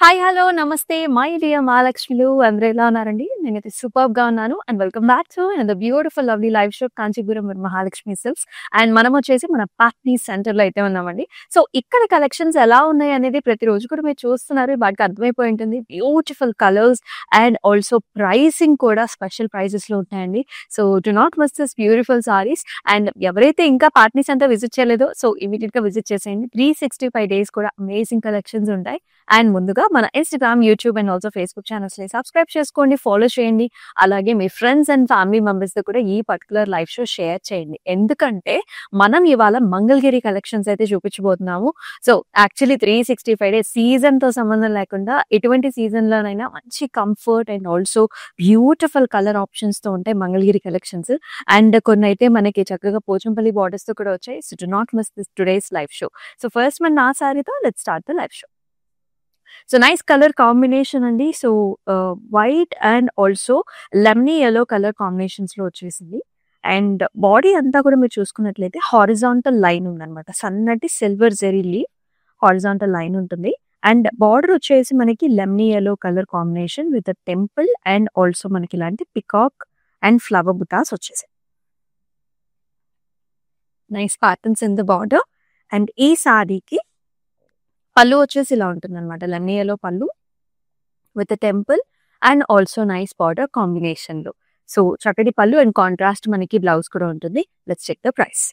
Hi! Hello! నమస్తే! My dear మహాలక్ష్మిలు అందరూ ఎలా ఉన్నారండి? నేనైతే సూపర్బ్‌గా ఉన్నాను. And welcome back to another beautiful lovely live show Kanchipuram with Mahalakshmi silks. And మనం వచ్చేసి మన పాట్నీ సెంటర్‌లో అయితే ఉన్నామండి. సో, ఇక్కడ కలెక్షన్స్ ఎలా ఉన్నాయి అనేది ప్రతిరోజు కూడా మీరు చూస్తున్నారు. వాటికి అర్థమైపోయి ఉంటుంది. Beautiful colours and also pricing కూడా స్పెషల్ ప్రైజెస్‌లో ఉంటాయండి. So, do not miss this beautiful saris. And ఎవరైతే ఇంకా పాట్నీ సెంటర్ విజిట్ చేయలేదో సో, ఇమ్మీడియేట్‌గా విజిట్ చేసేయండి. 365 డేస్ కూడా అమేజింగ్ కలెక్షన్స్ ఉంటాయి. అండ్ ముందుగా మన Instagram, YouTube and also Facebook ఛానెల్స్‌ని సబ్స్క్రైబ్ చేసుకోండి, ఫాలో చేయండి. అలాగే మీ ఫ్రెండ్స్ అండ్ ఫ్యామిలీ మెంబర్స్‌తో కూడా ఈ పర్టిక్యులర్ లైవ్ షో షేర్ చేయండి. ఎందుకంటే మనం ఇవాళ మంగళగిరి కలెక్షన్స్ అయితే చూపించబోతున్నాము. సో, యాక్చువల్లీ 365 డేస్ సీజన్‌తో సంబంధం లేకుండా ఎటువంటి సీజన్‌లోనైనా మంచి comfort and also beautiful colour ఆప్షన్స్‌తో ఉంటాయి మంగళగిరి కలెక్షన్స్. అండ్ కొన్నైతే మనకి చక్కగా పోచంపల్లి బార్డర్స్‌తో కూడా వచ్చాయి. So, do not miss this today's live show. So, first మన నా సారీతో let's start the live show. So, nice colour combination అండి. So, white and also lemony yellow colour కాంబినేషన్స్‌లో వచ్చేసింది. అండ్ బాడీ అంతా కూడా మీరు చూసుకున్నట్లయితే హారిజాంటల్ లైన్ ఉందన్నమాట. సన్నటి silver zari leaf horizontal line ఉంటుంది. అండ్ బార్డర్ వచ్చేసి మనకి lemony yellow colour combination with temple and also మనకి ఇలాంటి పికాక్ అండ్ ఫ్లవర్ బుటాస్ వచ్చేసాయి. Nice patterns in the border. And ఈ సారీకి పళ్ళు వచ్చేసి ఇలా ఉంటుందన్నమాట. Lemony yellow pallu with temple and also nice border కాంబినేషన్‌లో. సో, చక్కటి పళ్ళు అండ్ కాంట్రాస్ట్ మనకి బ్లౌజ్ కూడా ఉంటుంది. Let's check the price.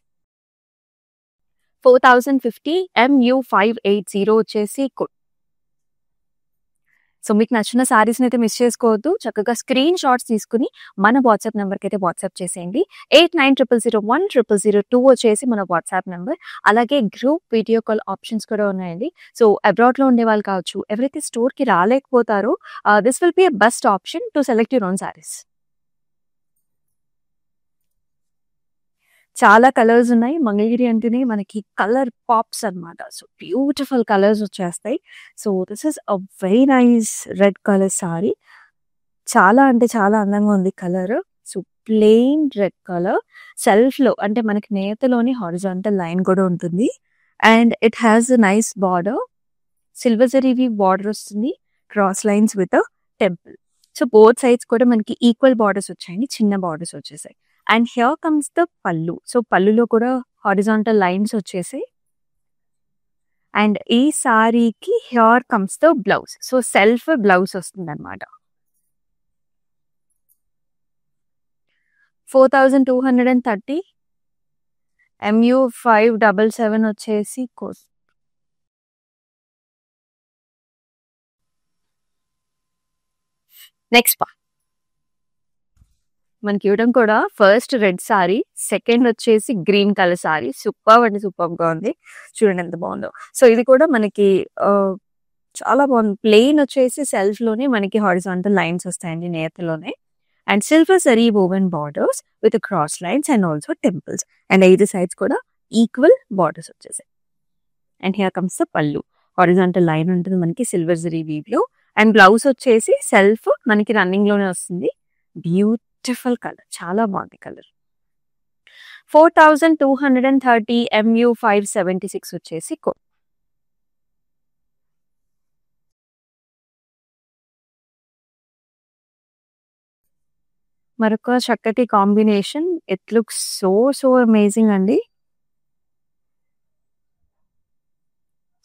4050 MU580 వచ్చేసి సో, మీకు నచ్చిన సారీస్‌ని అయితే మిస్ చేసుకోవద్దు. చక్కగా స్క్రీన్ షాట్స్ తీసుకొని మన వాట్సాప్ నంబర్‌కి అయితే వాట్సాప్ చేసేయండి. 8900010002 వచ్చేసి మన వాట్సాప్ నంబర్. అలాగే గ్రూప్ వీడియో కాల్ ఆప్షన్స్ కూడా ఉన్నాయండి. సో, అబ్రాడ్‌లో ఉండేవాళ్ళు కావచ్చు, ఎవరైతే స్టోర్‌కి రాలేకపోతారో this will be a best option to select your own saris. చాలా కలర్స్ ఉన్నాయి. మంగళగిరి అంటేనే మనకి కలర్ పాప్స్ అన్నమాట. సో, బ్యూటిఫుల్ కలర్స్ వచ్చేస్తాయి. So, this is a very nice red colour sari. చాలా అంటే చాలా అందంగా ఉంది colour. So, plain red colour సెల్ఫ్‌లో అంటే మనకి నేతలోని హారిజాంటల్ లైన్ కూడా ఉంటుంది. And it has a nice border. Silver zari weave border వస్తుంది. Cross lines with temple. So, both sides కూడా మనకి ఈక్వల్ బార్డర్స్ వచ్చాయండి. చిన్న బార్డర్స్ వచ్చేసాయి. And here comes the pallu. So, పల్లులో కూడా హారిజాంటల్ లైన్స్ వచ్చేసాయి. అండ్ ఈ సారీకి here comes the blouse. So, self blouse వస్తుందన్నమాట. 4230 MU577 వచ్చేసి నెక్స్ట్ మనకి ఇవ్వడం కూడా ఫస్ట్ రెడ్ సారీ, సెకండ్ వచ్చేసి గ్రీన్ కలర్ సారీ. సూపర్బ్ అంటే సూపర్బ్‌గా ఉంది. చూడండి ఎంత బాగుందో. సో, ఇది కూడా మనకి చాలా బాగుంది. ప్లెయిన్ వచ్చేసి సెల్ఫ్‌లోనే మనకి హారిజాంటల్ లైన్స్ వస్తాయండి నేతలోనే. And silver zari woven borders with cross lines and also temples. And 5 sides కూడా ఈక్వల్ బార్డర్స్ వచ్చేసాయి. And here comes the pallu. Horizontal line ఉంటుంది మనకి సిల్వర్ జరీ వీవ్‌లో. అండ్ బ్లౌజ్ వచ్చేసి సెల్ఫ్ మనకి రన్నింగ్‌లోనే వస్తుంది. Beautiful colour. చాలా బాగుంది కలర్. 4230 MU576 వచ్చేసి మరొక చక్కటి combination. It looks so amazing అండి.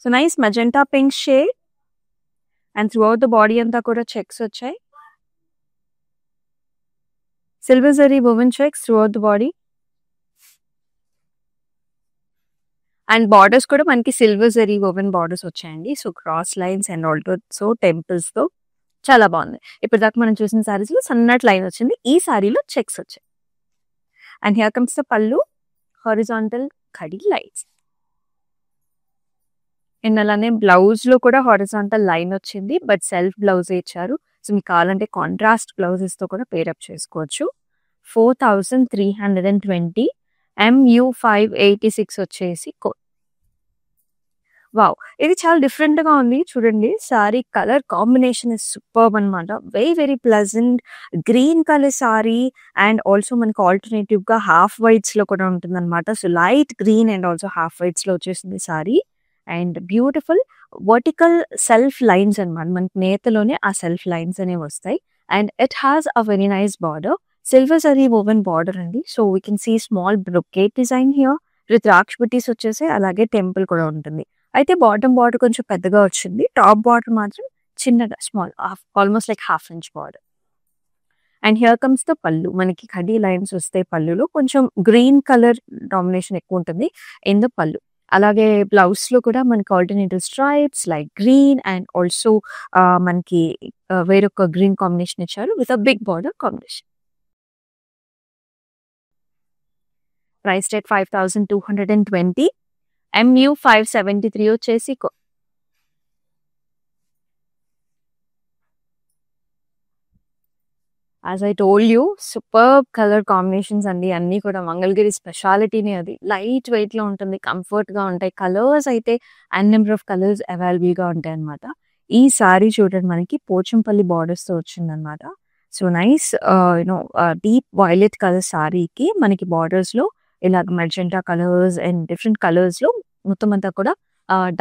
So, nice magenta pink shade and throughout the body అంతా కూడా చెక్స్ వచ్చాయి. Silver zari woven checks throughout the body. And borders కూడా మనకి సిల్వర్ జరీ వోవెన్ బార్డర్స్ వచ్చాయండి. So, cross lines and also టెంపుల్స్‌తో చాలా బాగుంది. ఇప్పటిదాకా మనం చూసిన సారీస్‌లో సన్నటి లైన్ వచ్చింది. ఈ సారీలో చెక్స్ వచ్చాయి. And here comes the pallu. Horizontal kadhi lines. And అలానే బ్లౌజ్‌లో కూడా హారిజాంటల్ లైన్ వచ్చింది. బట్ సెల్ఫ్ బ్లౌజే ఇచ్చారు. సో, మీకు కావాలంటే కాంట్రాస్ట్ బ్లౌజెస్‌తో కూడా పేరప్ చేసుకోవచ్చు. 4320 MU586 వచ్చేసి వావ్! ఇది చాలా డిఫరెంట్‌గా ఉంది. చూడండి sari colour combination is superb అన్నమాట. Very pleasant green colour sari and also మనకి ఆల్టర్‌నేటివ్‌గా హాఫ్ వైట్స్‌లో కూడా ఉంటుందన్నమాట. So, light green and also half వైట్స్‌లో వచ్చేసింది sari. And beautiful vertical self lines అనమాట. మనకి నేతలోనే ఆ సెల్ఫ్ లైన్స్ అనేవి వస్తాయి. And it has a very nice border, silver zari woven border అండి. So we can see small brocade design here rudraksha బుటీస్ వచ్చేసి, అలాగే టెంపుల్ కూడా ఉంటుంది. అయితే బాటమ్ బార్డర్ కొంచెం పెద్దగా వచ్చింది, టాప్ బార్డర్ మాత్రం చిన్నగా small, almost like half inch border. And here comes the పళ్ళు. మనకి కడీ లైన్స్ వస్తాయి పళ్ళులో, కొంచెం గ్రీన్ కలర్ డామినేషన్ ఎక్కువ ఉంటుంది ఇన్ ద పళ్ళు. అలాగే బ్లౌజ్ లో కూడా మనకి alternative stripes like green and also మనకి వేరొక గ్రీన్ కాంబినేషన్ ఇచ్చారు with a big border combination. Price rate 5220, MU 573 వచ్చేసి as I told you, superb colour combinations అండి. అన్నీ కూడా మంగళగిరి స్పెషాలిటీనే అది. లైట్ వెయిట్లో ఉంటుంది, కంఫర్ట్గా ఉంటాయి. కలర్స్ అయితే నెంబర్ ఆఫ్ కలర్స్ అవైలబుల్గా ఉంటాయి అనమాట. ఈ సారీ చూడండి, మనకి పోచంపల్లి బార్డర్స్తో వచ్చిందనమాట. So nice you know deep violet colour సారీకి మనకి బార్డర్స్లో ఇలా మెజెంటా కలర్స్ అండ్ డిఫరెంట్ కలర్స్లో మొత్తం అంతా కూడా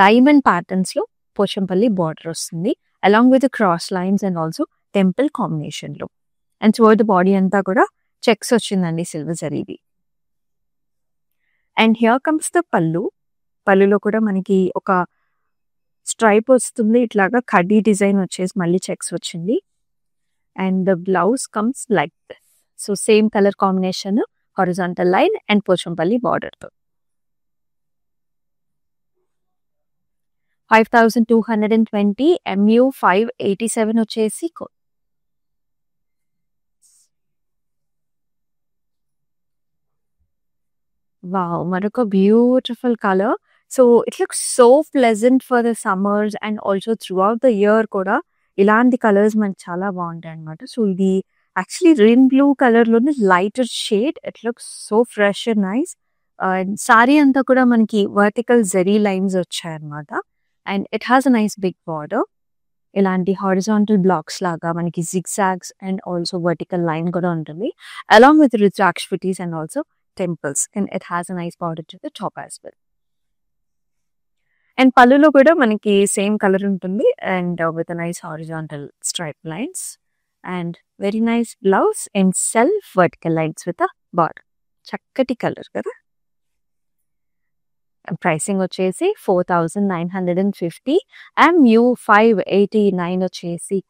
డైమండ్ ప్యాటర్న్స్లో పోచంపల్లి బార్డర్ వస్తుంది, along with cross lines and also temple కాంబినేషన్లో. అండ్ టువర్డ్ ద బాడీ అంతా కూడా చెక్స్ వచ్చిందండి silver zari. And here comes the pallu. పళ్ళులో కూడా మనకి ఒక స్ట్రైప్ వస్తుంది, ఇట్లాగా కడ్డీ డిజైన్ వచ్చేసి మళ్ళీ చెక్స్ వచ్చింది. And the blouse comes like this. So same colour combination, horizontal line and Pochampally బార్డర్తో. 5220, MU 587 వచ్చేసి వావ్! మరొక beautiful colour. So it looks so pleasant for the summers and also through out the year కూడా ఇలాంటి colours మనకి చాలా బాగుంటాయి అనమాట. So ఇది యాక్చువల్లీ రిన్ బ్లూ కలర్లోనే lighter shade. It looks so fresh and nice. And sari అంతా కూడా మనకి వర్టికల్ జెరీ లైన్స్ వచ్చాయన్నమాట. And it has a nice big border. ఇలాంటి హారిజాంటల్ బ్లాక్స్ లాగా మనకి zigzags and also vertical line కూడా ఉంటుంది, along with rudraksha butis and also temples, and it has a nice border to the top as well. And pallulo kuda manaki same color untundi and with a nice horizontal stripe lines and very nice blouse and self vertical lines with a border. Chakkati color kada. And pricing వచ్చేసి 4950, MU 589 వచ్చేసి.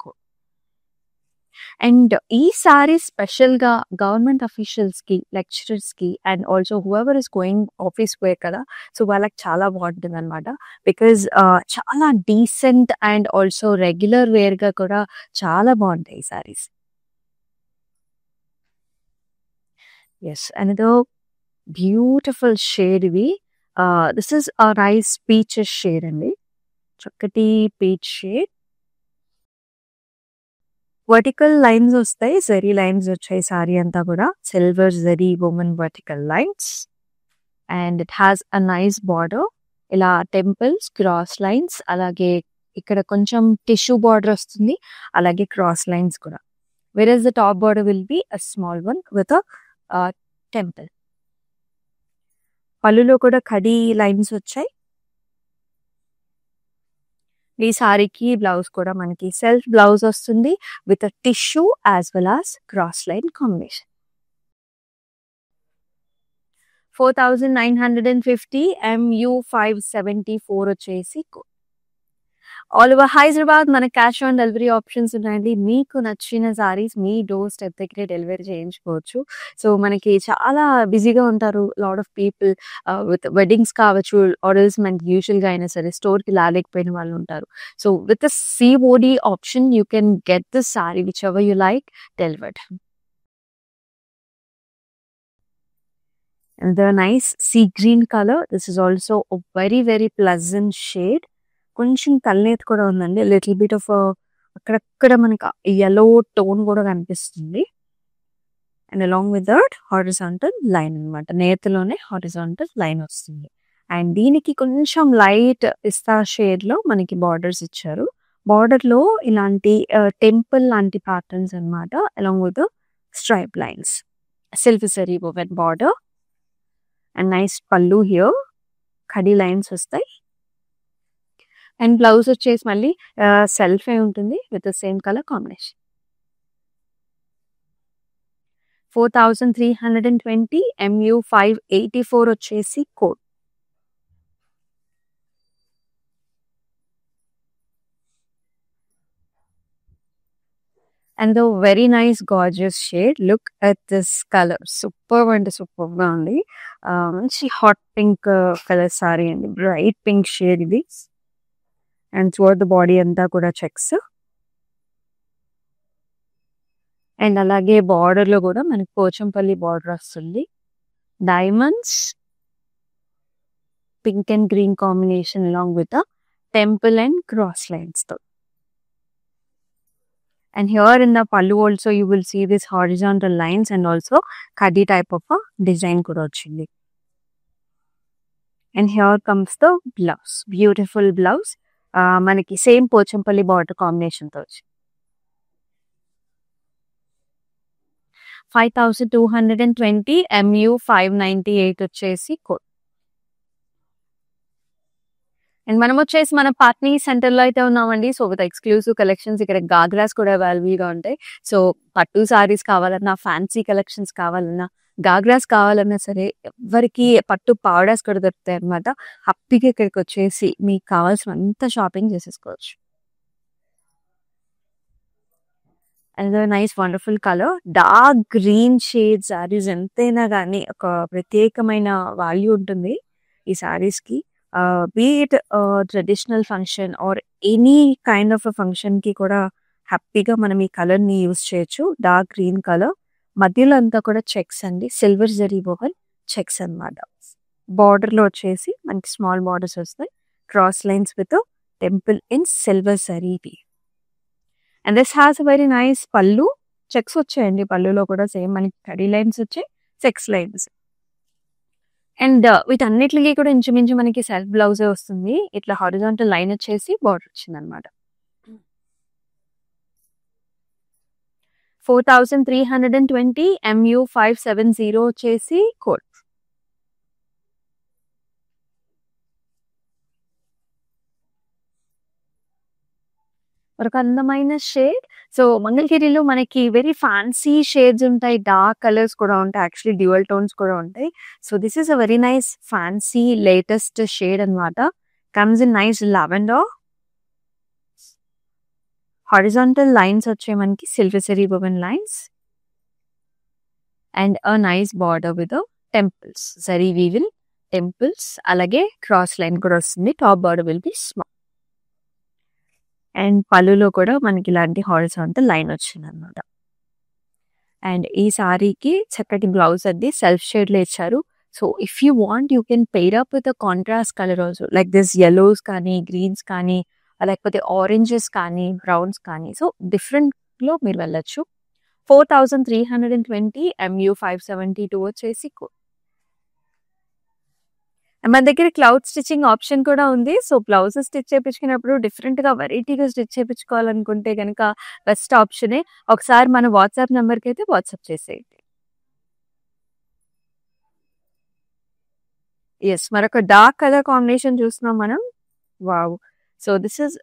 And ఈ sari స్పెషల్గా government అఫీషియల్స్కి, లెక్చరర్స్కి and also whoever is going office wear కదా, so వాళ్ళకి చాలా బాగుంటుంది అనమాట. బికాజ్ చాలా డీసెంట్ అండ్ ఆల్సో రెగ్యులర్ వేర్గా కూడా చాలా బాగుంటాయి ఈ saris. Yes, another beautiful shade ఇవి. This is a nice peaches shade అండి, చక్కటి పీచ్ షేడ్. వర్టికల్ లైన్స్ వస్తాయి, జరీ లైన్స్ వచ్చాయి సారీ అంతా కూడా, silver zari women vertical lines. And it has a nice border, ఇలా టెంపుల్స్, క్రాస్ లైన్స్, అలాగే ఇక్కడ కొంచెం టిష్యూ బార్డర్ వస్తుంది, అలాగే క్రాస్ లైన్స్ కూడా. whereas the top border will be a small one with a temple. పళ్ళులో కూడా కడీ లైన్స్ వచ్చాయి. ఈ సారీకి బ్లౌజ్ కూడా మనకి సెల్ఫ్ బ్లౌజ్ వస్తుంది with tissue as well as cross line combination. 4950, MU 574 వచ్చేసి. ఆల్ ఓవర్ హైదరాబాద్ మన క్యాష్ ఆన్ డెలివరీ ఆప్షన్స్ ఉన్నాయండి. మీకు నచ్చిన సారీస్ మీ డోర్ స్టెప్ దగ్గరే డెలివరీ చేయించుకోవచ్చు. సో మనకి చాలా బిజీగా ఉంటారు lot of people, with weddings కావచ్చు, ఆర్డర్స్ మనకి యూజువల్గా అయినా సరే స్టోర్కి రాలేకపోయిన వాళ్ళు ఉంటారు. So with the COD option you can get the sorry which ever you like delivered. And the nice sea green color, this is also a very very pleasant shade. కొంచెం కల్నేత్ కూడా ఉందండి, లిటిల్ బిట్ ఆఫ్ అక్కడక్కడ మనకి yellow tone కూడా కనిపిస్తుంది. And along with that horizontal line అనమాట, నేతలోనే horizontal line వస్తుంది. And దీనికి కొంచెం లైట్ పిస్తా షేడ్ లో మనకి బార్డర్స్ ఇచ్చారు. బార్డర్ లో ఇలాంటి టెంపుల్ లాంటి ప్యాటర్న్స్ అనమాట, along with stripe lines, silver zari woven border. And nice పళ్ళు, హియర్ కడీ లైన్స్ వస్తాయి. అండ్ బ్లౌజ్ వచ్చేసి మళ్ళీ సెల్ఫే ఉంటుంది with the same colour combination. 4320 MU 584 వచ్చేసి code. And the very nice gorgeous shade. Look at this colour, super అంటే super గా ఉంది. మంచి హాట్ పింక్ కలర్ సారీ అండి, బ్రైట్ పింక్ షేడ్ ఇది. అండ్ త్రూఅవుట్ ద బాడీ అంతా కూడా చెక్స్. అండ్ అలాగే బార్డర్ లో కూడా మనకి పోచంపల్లి బార్డర్ వస్తుంది. Diamonds, pink and green combination along with temple and cross lines తో. And here in the pallu also you will see this horizontal lines and also khadi type of a design kuda ochindi. And here comes the blouse, beautiful blouse. Manaki same pochampalli border combination tho ochindi. 5220 MU 598 వచ్చేసి code. And మనం వచ్చేసి మన Patny centre లో అయితే ఉన్నామండి. So with exclusive collections, ఇక్కడ గాగ్రాస్ కూడా available గా ఉంటాయి. సో పట్టు సారీస్ కావాలన్నా, ఫ్యాన్సీ కలెక్షన్స్ కావాలన్నా, గాగ్రాస్ కావాలన్నా సరే, ఎవరికి పట్టు పౌడర్స్ కూడా దొరుకుతాయి అనమాట. హ్యాపీగా ఇక్కడికి వచ్చేసి మీకు కావాల్సినంత షాపింగ్ చేసేసుకోవచ్చు. And nice wonderful colour, dark green shade saris ఎంతైనా కానీ ఒక ప్రత్యేకమైన వాల్యూ ఉంటుంది ఈ సారీస్ కి. Beat traditional function or any kind of function కి కూడా హ్యాపీగా మనం ఈ కలర్ ని యూజ్ చేయొచ్చు. డార్క్ గ్రీన్ కలర్, మధ్యలో అంతా కూడా చెక్స్ అండి, సిల్వర్ జరీ బోహల్ చెక్స్ అనమాట. బార్డర్ లో వచ్చేసి మనకి స్మాల్ బార్డర్స్ వస్తాయి, cross lines with temple in silver zari. And this has a very nice పళ్ళు, చెక్స్ వచ్చాయండి పళ్ళులో కూడా, సేమ్ మనకి కడీ లైన్స్ వచ్చాయి, చెక్స్ లైన్స్. అండ్ వీటన్నిటికి కూడా ఇంచుమించు మనకి సెల్ఫ్ బ్లౌజే వస్తుంది. ఇట్లా హారిజాంటల్ లైన్ వచ్చేసి బార్డర్ వచ్చింది అనమాట. 4320 MU 570 వచ్చేసి కోడ్. ఒక అందమైన షేడ్. సో మంగళగిరిలో మనకి వెరీ ఫ్యాన్సీ షేడ్స్ ఉంటాయి, డార్క్ కలర్స్ కూడా ఉంటాయి, యాక్చువల్లీ డ్యూయల్ టోన్స్ కూడా ఉంటాయి. So this is a very nice fancy latest shade అనమాట. Comes in nice lavender. Horizontal lines వచ్చే మనకి silver zari woven lines and a nice border with temples, zari weave temples, అలాగే cross line కూడా వస్తుంది. Top border will be small. And పళ్ళులో కూడా మనకి ఇలాంటి హారిజాంటల్ లైన్ వచ్చింది అనమాట. అండ్ ఈ సారీకి చక్కటి బ్లౌజ్ అది సెల్ఫ్ షేడ్ లో ఇచ్చారు. So if you want you can pair up with contrast colour also, like this yellows కానీ, గ్రీన్స్ కానీ, లేకపోతే ఆరెంజెస్ కానీ, బ్రౌన్స్ కానీ. సో డిఫరెంట్ లో మీరు వెళ్ళొచ్చు. 4320 MU 572 వచ్చేసి కోడ్. మన దగ్గర క్లౌడ్ స్టిచ్చింగ్ ఆప్షన్ కూడా ఉంది. సో బ్లౌజ్ స్టిచ్ చేయించుకున్నప్పుడు డిఫరెంట్ గా వెరైటీగా స్టిచ్ చేయించుకోవాలనుకుంటే కనుక బెస్ట్ ఆప్షనే. ఒకసారి మన వాట్సాప్ నెంబర్కి అయితే వాట్సాప్ చేసేయండి. ఎస్, మరొక డార్క్ కలర్ కాంబినేషన్ చూస్తున్నాం మనం. Wow, so this is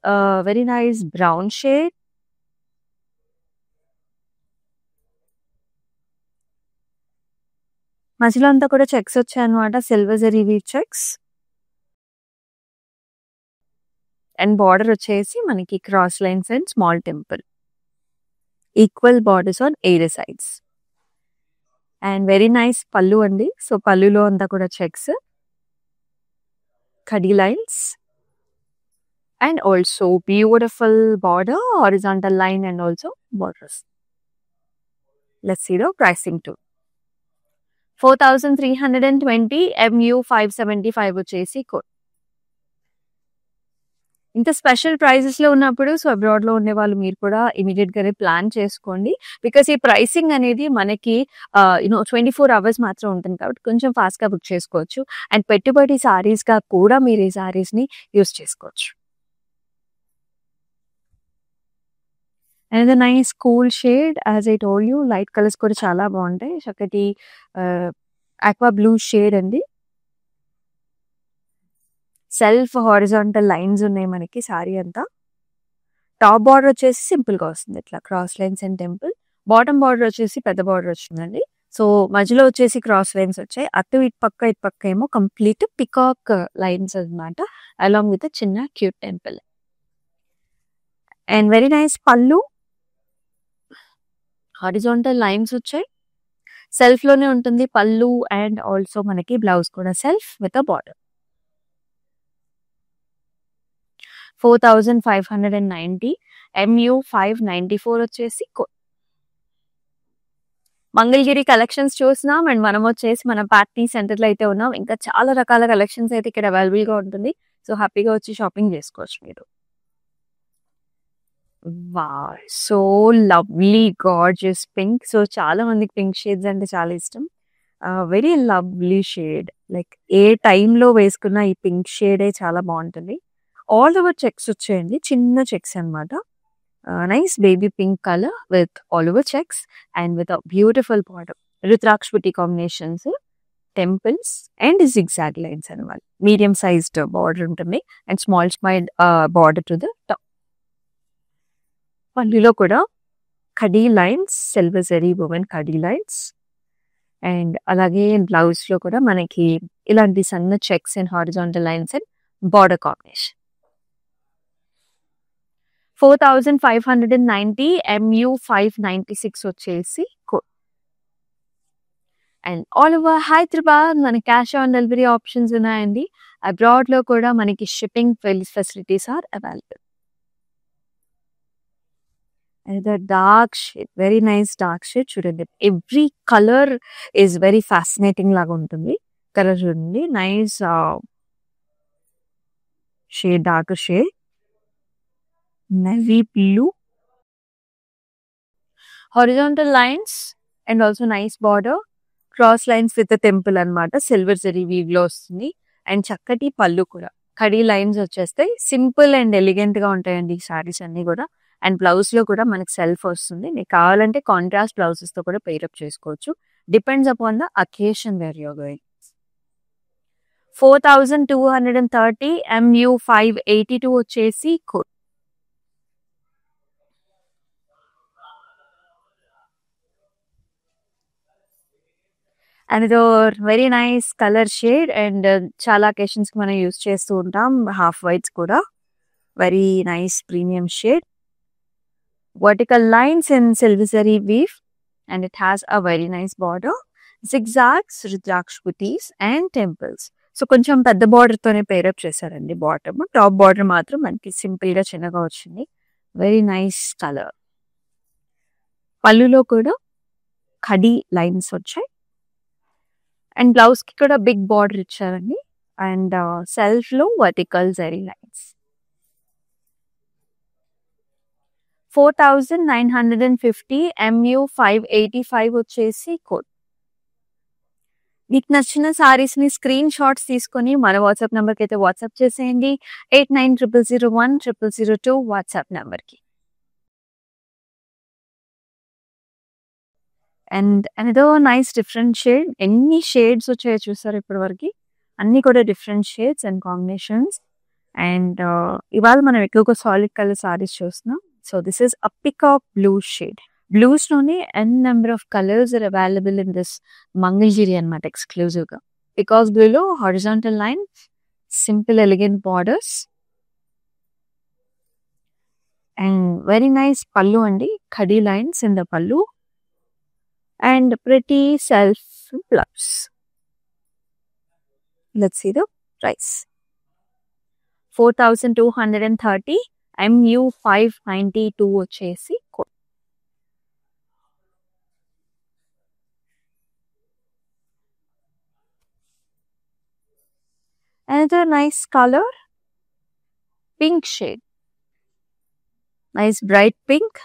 very nice brown shade. మధ్యలో అంతా కూడా చెక్స్ వచ్చాయి అనమాట, silver zari weave checks. And border వచ్చేసి మనకి cross lines and small temple, equal borders on either sides. And very nice pallu అండి. సో పళ్ళులో అంతా కూడా చెక్స్, ఖడీ lines and also beautiful border, horizontal line and also borders. Let's see the pricing too. 4320 MU 575 వచ్చేసి code. ఇంత special prices లో ఉన్నప్పుడు so abroad లో ఉండే వాళ్ళు మీరు కూడా ఇమీడియట్ గానే ప్లాన్ చేసుకోండి. బికాస్ ఈ ప్రైసింగ్ అనేది మనకి 24 hours మాత్రం ఉంటుంది కాబట్టి కొంచెం ఫాస్ట్ గా బుక్ చేసుకోవచ్చు. అండ్ పెట్టుబడి సారీస్ గా కూడా మీరు ఈ సారీస్ ని యూస్ చేసుకోవచ్చు. And nice cool shade, as I told you light colours కూడా చాలా బాగుంటాయి. చక్కటి ఆక్వా బ్లూ షేడ్ అండి. సెల్ఫ్ హారిజాంటల్ లైన్స్ ఉన్నాయి మనకి సారీ అంతా. టాప్ బార్డర్ వచ్చేసి సింపుల్గా వస్తుంది ఇట్లా cross lines and temple. Bottom border వచ్చేసి పెద్ద బార్డర్ వచ్చిందండి. సో మధ్యలో వచ్చేసి క్రాస్ లైన్స్ వచ్చాయి. అటు ఇటు పక్క ఏమో కంప్లీట్ పికాక్ లైన్స్ అనమాట, అలాంగ్ విత్ చిన్న cute temple. And very nice పళ్ళు, హారిజాంటల్ లైన్స్ వచ్చాయి. సెల్ఫ్ లోనే ఉంటుంది పళ్ళు అండ్ ఆల్సో మనకి బ్లౌజ్ కూడా self with a border. 4590 MU 594 వచ్చేసి మంగళగిరి కలెక్షన్స్ చూస్తున్నాం. అండ్ మనం వచ్చేసి మన పార్టీ సెంటర్ లో అయితే ఉన్నాం. ఇంకా చాలా రకాల కలెక్షన్స్ అయితే ఇక్కడ అవైలబుల్ గా ఉంటుంది. సో హ్యాపీగా వచ్చి షాపింగ్ చేసుకోవచ్చు మీరు. Wow, so lovely gorgeous pink. So చాలా మందికి పింక్ షేడ్స్ అంటే చాలా ఇష్టం. వెరీ లవ్లీ షేడ్, లైక్ ఏ టైంలో వేసుకున్న ఈ పింక్ షేడే చాలా బాగుంటుంది. ఆల్ ఓవర్ చెక్స్ వచ్చాయండి, చిన్న చెక్స్ అనమాట. Nice baby pink colour with all over checks and with beautiful border. రుద్రాక్షపుటి కాంబినేషన్స్, టెంపుల్స్ అండ్ జిగ్జాగ్ లైన్స్ అనమాట. మీడియం సైజ్డ్ బార్డర్ ఉంటుంది and small border to the top. పళ్ళులో కూడా కడీ లైన్స్, సిల్వర్ జరీ woven కడీ లైన్స్. అండ్ అలాగే బ్లౌజ్ లో కూడా మనకి ఇలాంటి సన్న checks and horizontal lines and border combination. 4590 MU 596 వచ్చేసి code. And all over Hyderabad మన క్యాష్ ఆన్ డెలివరీ ఆప్షన్స్ ఉన్నాయండి. అబ్రాడ్ లో కూడా మనకి shipping facilities are available. And the dark shade, very nice dark shade చూడండి. Every colour is very fascinating లాగా ఉంటుంది. Colour చూడండి, nice shade, dark shade, navy blue, horizontal lines and also nice border, cross lines with the temple అన్నమాట. Silver zari weave లో వస్తుంది and చక్కటి పళ్ళు కూడా కడీ లైన్స్ వచ్చేస్తాయి. సింపుల్ అండ్ ఎలిగెంట్ గా ఉంటాయండి ఈ సారీస్ అన్ని కూడా. అండ్ బ్లౌజ్ లో కూడా మనకి సెల్ఫ్ వస్తుంది. మీకు కావాలంటే కాంట్రాస్ట్ బ్లౌజెస్ తో కూడా పేరప్ చేసుకోవచ్చు. Depends upon the occasion where you're going. 4230 MU 582 వచ్చేసి కోడ్. అండ్ ఇది very nice colour shade and చాలా అకేషన్స్ కి మనం యూస్ చేస్తూ ఉంటాం. హాఫ్ వైట్స్ కూడా very nice premium shade. Vertical lines in silver zari weave and it has a very nice border, zigzags, రుద్రాక్షపుటీస్ and temples. So కొంచెం పెద్ద బార్డర్ తోనే పేరప్ చేశారండి. బాటమ్, టాప్ బార్డర్ మాత్రం మనకి సింపుల్ గా చిన్నగా వచ్చింది. Very nice colour. పళ్ళులో కూడా కడీ లైన్స్ వచ్చాయి అండ్ బ్లౌజ్ కి కూడా బిగ్ బార్డర్ ఇచ్చారండి. అండ్ సెల్ఫ్ లో వర్టికల్ జరీ లైన్స్. 4950 MU 585 వచ్చేసి కోడ్. మీకు నచ్చిన సారీస్ ని స్క్రీన్ షాట్స్ తీసుకొని మన వాట్సాప్ నెంబర్కి అయితే వాట్సాప్ చేసేయండి. 8900010002 వాట్సాప్ నెంబర్కి. And another nice different shade. ఎన్ని షేడ్స్ వచ్చాయో చూసారు ఇప్పటి వరకు, అన్ని కూడా different shades and combinations. And ఇవాళ మనం ఎక్కువగా సాలిడ్ కలర్ సారీస్ చూస్తున్నాం. So this is a peacock blue shade. Blues లోనే N number of colours are available in this Mangalagiri అనమాట, ఎక్స్క్లూజివ్ గా. పికాక్ బ్లూ లో horizontal line, simple elegant borders and very nice pallu అండి. ఖడీ lines in the pallu and pretty self blouse. Let's see the price. 4230 MU 592 వచ్చేసి code. Another nice color, pink shade, nice bright pink.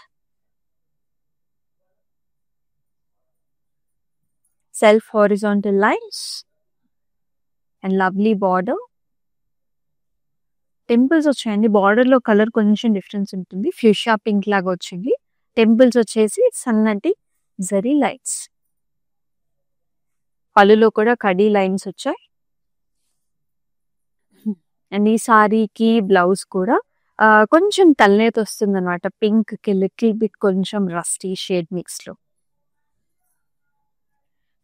Self horizontal lines and lovely border. Temples వచ్చాయండి. Border లో colour కొంచెం difference ఉంటుంది, fuchsia pink లాగా వచ్చింది. Temples వచ్చేసి సన్నటి zari lines. పళ్ళులో కూడా కడీ లైన్స్ వచ్చాయి అండ్ ఈ సారీకి బ్లౌజ్ కూడా కొంచెం తలనేత వస్తుందన్నమాట. పింక్‌కి లిటిల్ బిట్ కొంచెం రస్టీ షేడ్ మిక్స్‌లో.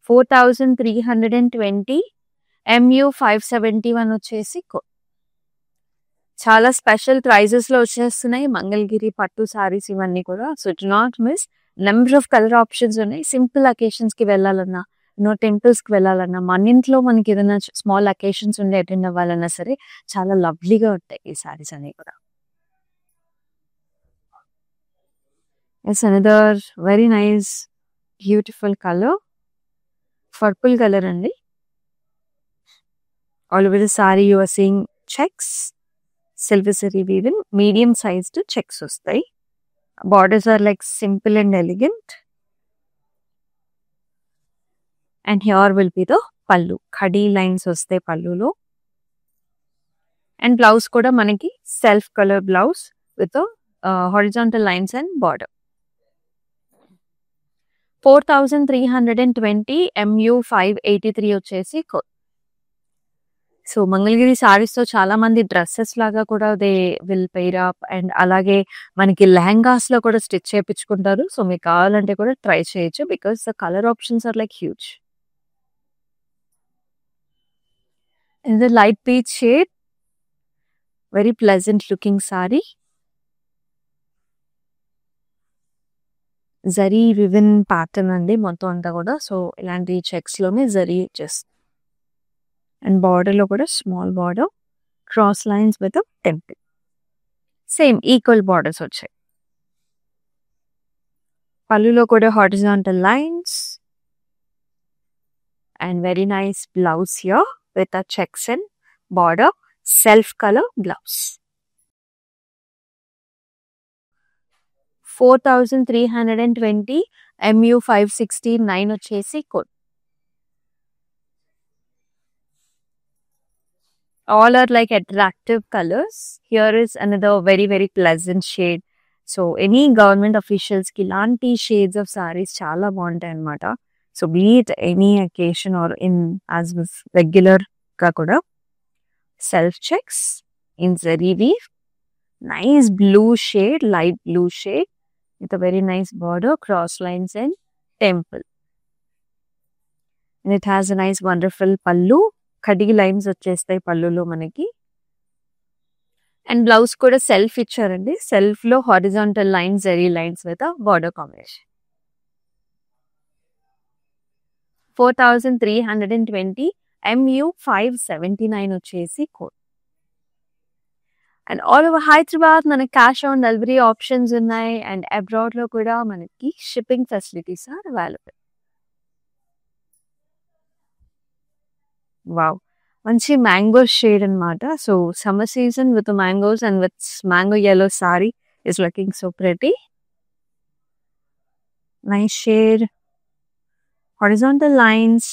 4320 MU 571 వచ్చేసి చాలా స్పెషల్ ప్రైజెస్‌లో వచ్చేస్తున్నాయి. మంగళగిరి పట్టు సారీస్ ఇవన్నీ కూడా. So, do not miss. Number of colour options ఉన్నాయి. సింపుల్ అకేషన్స్‌కి వెళ్ళాలన్నా, టెంపుల్స్‌కి వెళ్ళాలన్నా, మన ఇంట్లో మనకి ఏదైనా స్మాల్ అకేషన్స్ ఉండి అటెండ్ అవ్వాలన్నా సరే చాలా లవ్లీగా ఉంటాయి ఈ సారీస్ అన్నీ కూడా. Yes, another very nice beautiful colour. Purple colour అండి. All over the sari you are seeing checks. Silver zari weaving, medium sized checks వస్తాయి. Borders are like simple and elegant. And here will be the pallu. ఖడీ lines వస్తాయి పళ్ళులో. And blouse కూడా మనకి self colour blouse with horizontal lines and border. 4320 MU 583 వచ్చేసి so, Mangalagiri సారీస్‌తో చాలా మంది dresses లాగా కూడా they will pair up. And అలాగే మనకి లెహెంగాస్‌లో కూడా స్టిచ్ చేపించుకుంటారు. సో, మీకు కావాలంటే కూడా ట్రై చేయొచ్చు. Because the colour options are like huge. In the light peach shade, very pleasant looking sari. Zari woven pattern అండి మొత్తం అంతా కూడా. సో, ఇలాంటి చెక్స్‌లోనే జరీ జస్ట్. అండ్ బార్డర్‌లో కూడా small border, cross lines with temple. Same equal borders వచ్చాయి. పళ్ళులో కూడా horizontal lines. And very nice blouse here with a checks and border, self colour blouse. 4320 MU 569 వచ్చేసి all are like attractive colors. Here is another very very pleasant shade. So any government officials ki ilanti shades of sarees చాలా బాగుంటాయి అన్నమాట. So be it any occasion or in as with regular గా కూడా. Self checks in zari weave, nice blue shade, light blue shade with a very nice border, cross lines and temple. And it has a nice wonderful pallu. ఖడీ lines వచ్చేస్తాయి పళ్ళులో మనకి. And blouse కూడా self ఇచ్చారండి. Self లో horizontal lines, zari lines with border combination. 4320 MU 579 వచ్చేసి and all over Hyderabad మనకి cash on delivery options ఉన్నాయి. అండ్ అబ్రాడ్ లో కూడా మనకి shipping facilities are available. Wow, మంచి మ్యాంగో షేడ్ అన్నమాట. So summer season with mangoes and with mango yellow sari is looking so pretty. Nice shade, horizontal lines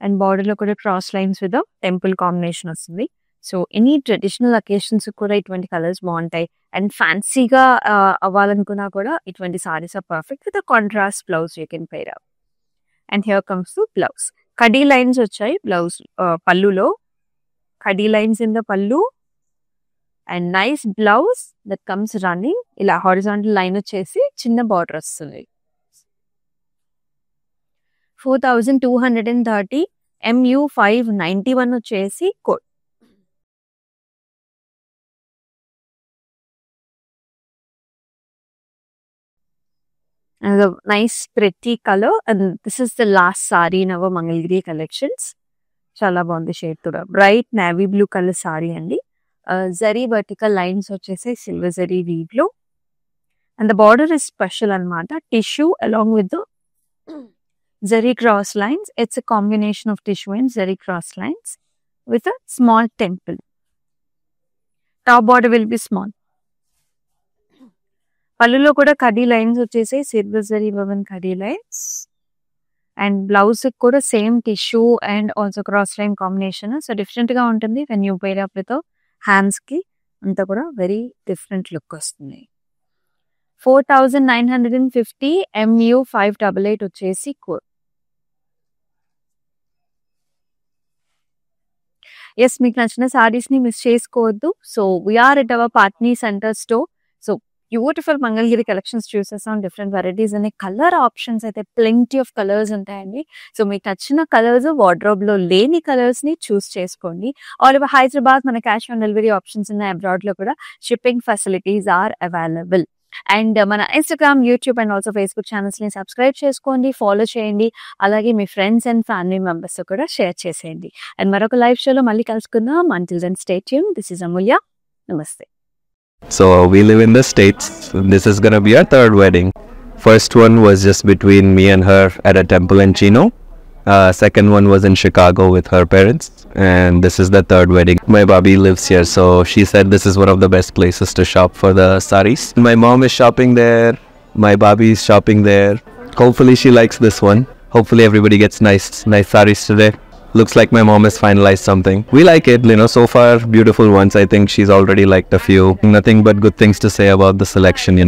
and border లో కూడా cross lines with temple combination వస్తుంది. So any traditional occasions కూడా ఇటువంటి colours బాగుంటాయి. And ఫ్యాన్సీగా అవ్వాలనుకున్నా కూడా ఇటువంటి saris are perfect with contrast blouse you can pair up. And here comes two blouse. ఖడీ లైన్స్ వచ్చాయి బ్లౌజ్ పళ్ళులో. ఖడీ lines in the pallu and nice blouse that comes running. ఇలా హారిజాంటల్ లైన్ వచ్చేసి చిన్న బార్డర్ వస్తుంది. 4230 MU 591 వచ్చేసి and a nice pretty color, and this is the last saree in our Mangalgiri collections. Chala bagundi shade kuda, bright navy blue color saree andi. Zari vertical lines vachese silver zari weave lo, and the border is special anamata. Tissue along with the zari cross lines. It's a combination of tissue and zari cross lines with a small temple. Top border will be small. పళ్ళులో కూడా khadi lines వచ్చేసి silver zari woven khadi lines. And blouse కూడా same tissue and also cross line combination. So different గా ఉంటుంది. When you pair up with hands కి అంతా కూడా very different look వస్తుంది. 4950 MU 588 వచ్చేసి యెస్, మీకు నచ్చిన సారీస్‌ని మిస్ చేసుకోవద్దు. So, we are at our Patny center store. So, beautiful Mangalagiri collections చూసేసాం. డిఫరెంట్ వెరైటీస్ అనే కలర్ ఆప్షన్స్ అయితే ప్లెంటీ ఆఫ్ కలర్స్ ఉంటాయండి. సో, మీకు నచ్చిన కలర్స్ వార్డ్రోబ్‌లో లేని కలర్స్‌ని చూస్ చేసుకోండి. ఆల్ ఓవర్ హైదరాబాద్ మన క్యాష్ ఆన్ డెలివరీ ఆప్షన్స్ ఉన్నాయి. అబ్రాడ్‌లో కూడా shipping facilities are available. And మన Instagram, YouTube and also Facebook ఛానల్స్‌ని సబ్స్క్రైబ్ చేసుకోండి, ఫాలో చేయండి. అలాగే మీ ఫ్రెండ్స్ అండ్ ఫ్యామిలీ మెంబర్స్‌తో కూడా షేర్ చేసేయండి. అండ్ మరొక లైవ్ షోలో మళ్ళీ కలుసుకుందాం. Until then stay tune. This is Amulya. నమస్తే. So we live in the States. This is gonna be our third wedding. First one was just between me and her at a temple in Chino. Second one was in Chicago with her parents. And this is the third wedding. My Bobby lives here, so she said this is one of the best places to shop for the saris. My mom is shopping there. My Bobby is shopping there. Hopefully she likes this one. Hopefully everybody gets nice saris today. Looks like my mom has finalized something. We like it, so far beautiful ones. I think she's already liked a few. Nothing but good things to say about the selection,